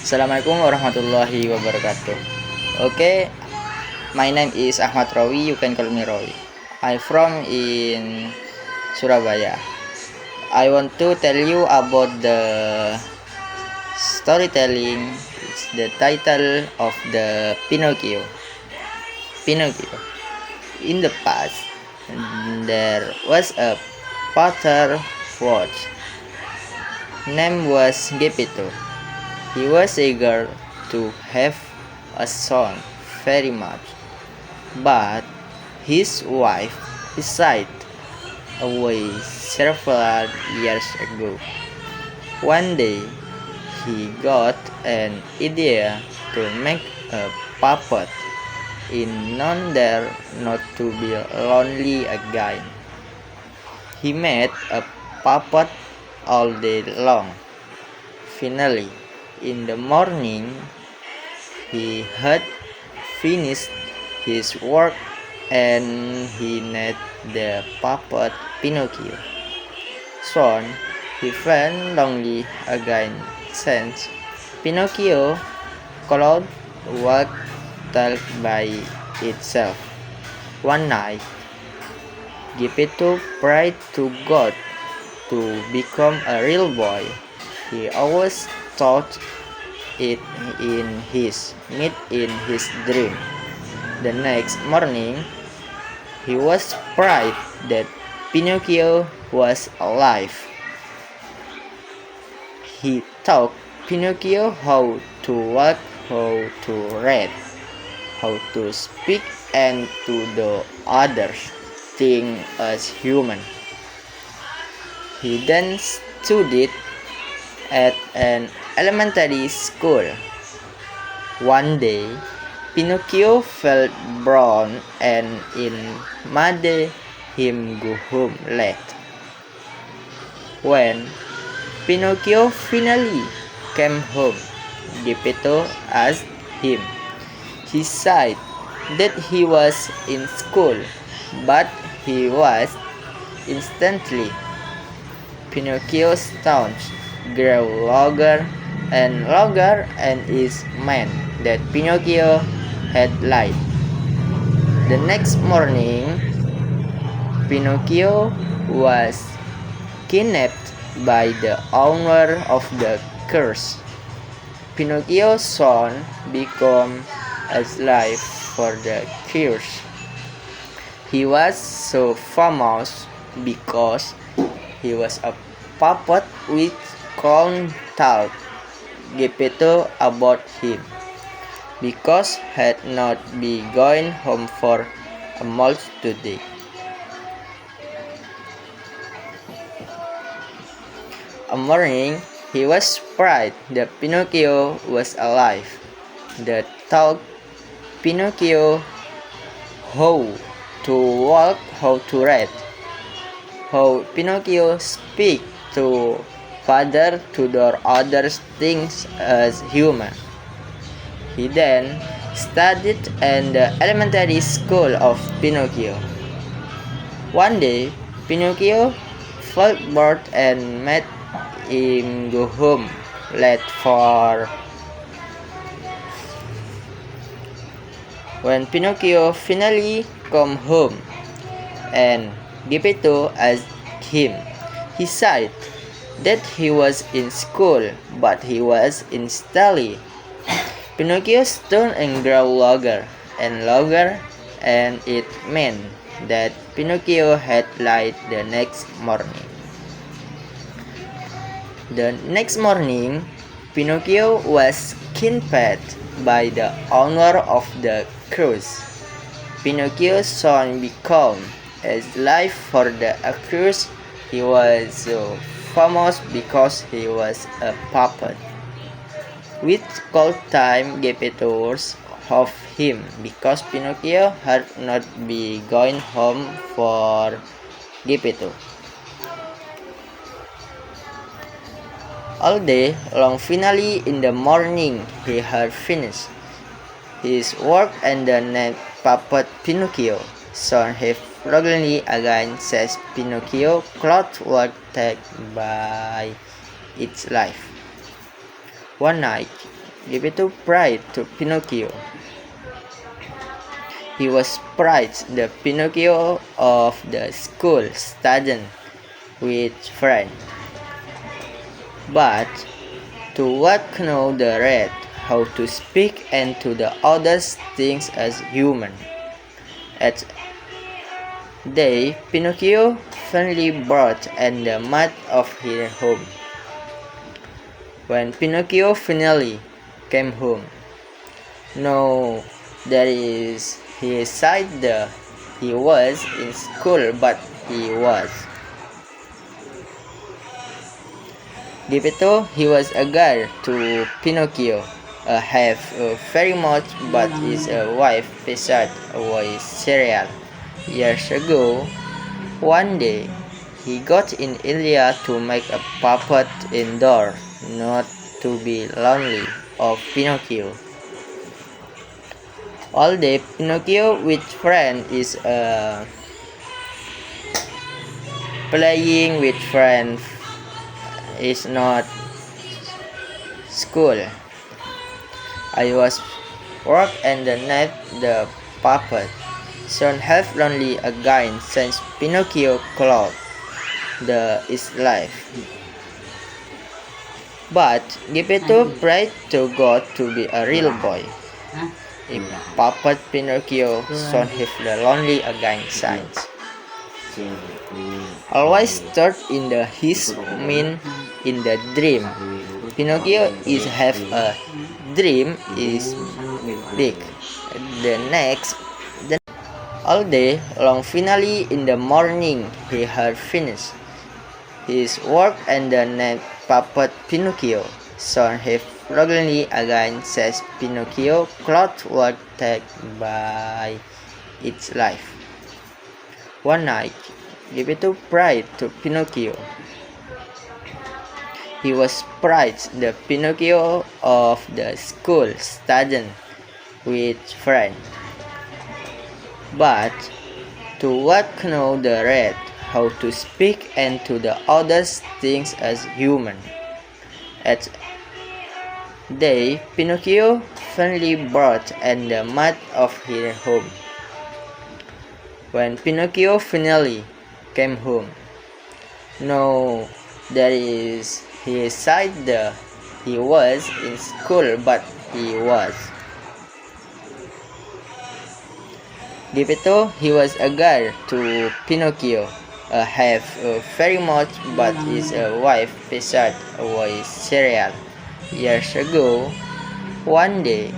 Assalamualaikum warahmatullahi wabarakatuh. Okay, my name is Ahmad Rawi. You can call me Rawi. I'm from in Surabaya. I want to tell you about the storytelling. It's the title of the Pinocchio. Pinocchio. In the past, there was a potter watch. Name was Geppetto. He was eager to have a son very much, but his wife died away several years ago. One day, he got an idea to make a puppet in order not to be lonely again. He made a puppet all day long. Finally, in the morning, he had finished his work and he named the puppet Pinocchio. Soon, he felt lonely again since Pinocchio could walk by itself. One night, Geppetto prayed to God to become a real boy. He always thought it in his dream. The next morning, he was surprised that Pinocchio was alive. He taught Pinocchio how to walk, how to read, how to speak, and to do other things as human. He then studied at an elementary school. One day, Pinocchio felt brown and it made him go home late. When Pinocchio finally came home, Geppetto asked him. He said that he was in school, but he was instantly. Pinocchio's tongue grew longer and longer, and it meant that Pinocchio had lied. The next morning, Pinocchio was kidnapped by the owner of the curse. Pinocchio soon became a slave for the curse. He was so famous because he was a puppet which Count told Geppetto about him, because had not been going home for a month today. A morning, he was surprised that Pinocchio was alive. That taught Pinocchio how to walk, how to read, how Pinocchio speak to father, to do other things as human. He then studied in the elementary school of Pinocchio. One day, Pinocchio felt bored and made him go home late for. When Pinocchio finally came home and Geppetto asked him, he said that he was in school, but he was in study. Pinocchio's tongue grew longer and longer, and it meant that Pinocchio had lied the next morning. The next morning, Pinocchio was kidnapped by the owner of the curse. Pinocchio soon became a slave for the accused. He was so famous because he was a puppet, which called time Geppetto of him because Pinocchio had not been going home for Geppetto. All day long, finally in the morning, he had finished his work and the named puppet Pinocchio. Soon he frequently again says Pinocchio cloth was taken by its life. One night, Geppetto prayed to Pinocchio. He was praised the Pinocchio of the school student with friend. But to what know the red, how to speak and to the others things as human. At day, Pinocchio finally brought and the mat of his home. When Pinocchio finally came home, no, there is he said he was in school, but he was. Geppetto, he was a guide to Pinocchio, have very much, but his wife beside away cereal. Years ago, one day, he got in India to make a puppet indoor, not to be lonely of Pinocchio. All day Pinocchio with friend is playing with friends is not school. I was work and the night the puppet soon have lonely again since Pinocchio cloud the is life. But Geppetto prayed to God to be a real boy. If puppet Pinocchio soon have the lonely again signs. Always start in the his mean in the dream. Pinocchio is have a dream is big. The next all day long finally in the morning he had finished his work and the night puppet Pinocchio soon have regularly again says Pinocchio cloth was taken by its life. One night, Geppetto prayed to Pinocchio. He was praised the Pinocchio of the school student with friend. But to what know the red, how to speak and to the others things as human. At day, Pinocchio finally brought and the mat of his home. When Pinocchio finally came home, no, there is he said he was in school, but he was. Geppetto, he was a guide to Pinocchio, have very much, but his wife beside away cereal. Years ago, one day,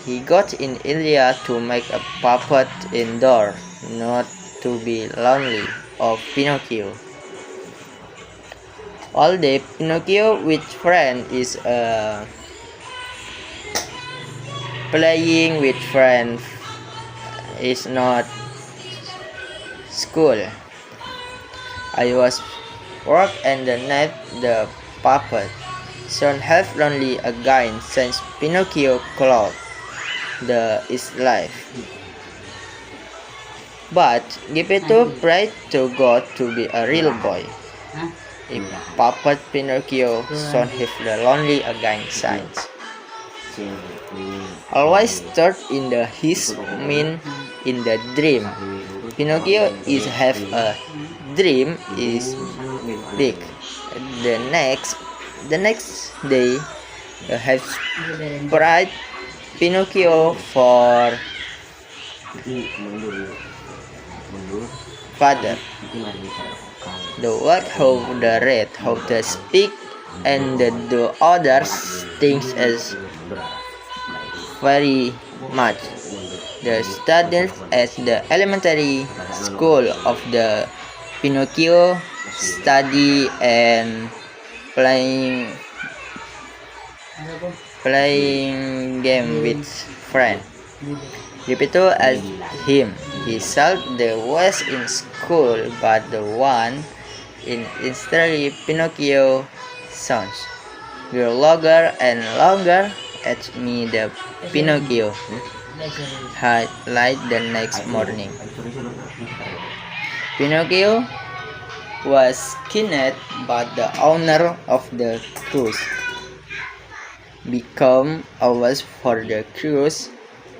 he got in India to make a puppet indoor, not to be lonely of Pinocchio. All day Pinocchio with friend is playing with friends is not school. I was work and the night the puppet soon have lonely again since Pinocchio cloud the is life. But Geppetto prayed to God to be a real boy. If puppet Pinocchio soon have the lonely again signs. Always start in the his mean in the dream. Pinocchio is have a dream is big. The next day have prayed Pinocchio for father. The what how the read how to speak and the others things as very much. The students at the elementary school of the Pinocchio study and playing game with friend. Geppetto asked him. He said the was in school, but the one in instantly Pinocchio sounds grew longer and longer at me the Pinocchio had light the next morning. Pinocchio was kidnapped by the owner of the cruise. become always for the cruise.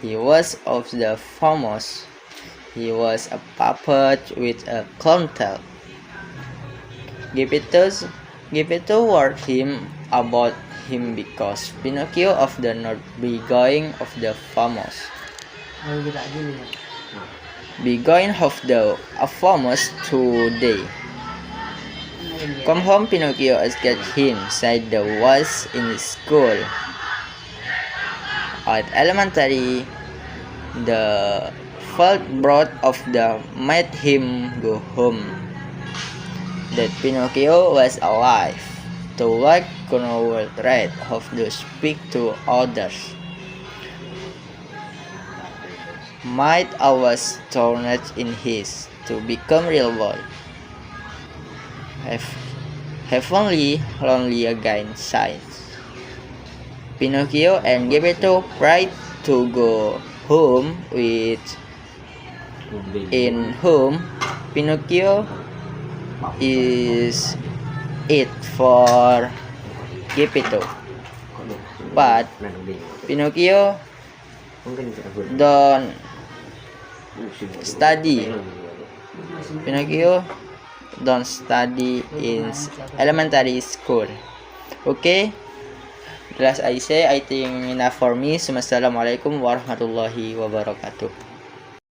He was of the famous. He was a puppet with a clown tail. Geppetto warned him about him because Pinocchio of the not be going of the famous. Be going of the famous today. Come home, Pinocchio asked him, said the was in school. At elementary, the fault brought of the made him go home. That Pinocchio was alive, to like Cornwall right of to speak to others. Might always turned in his to become real boy. Heavenly lonely again signs. Pinocchio and Geppetto tried to go home in whom Pinocchio is it for Geppetto, but Pinocchio don't study. Pinocchio don't study in elementary school. Okay, as I say, I think enough for me. Assalamualaikum warahmatullahi wabarakatuh.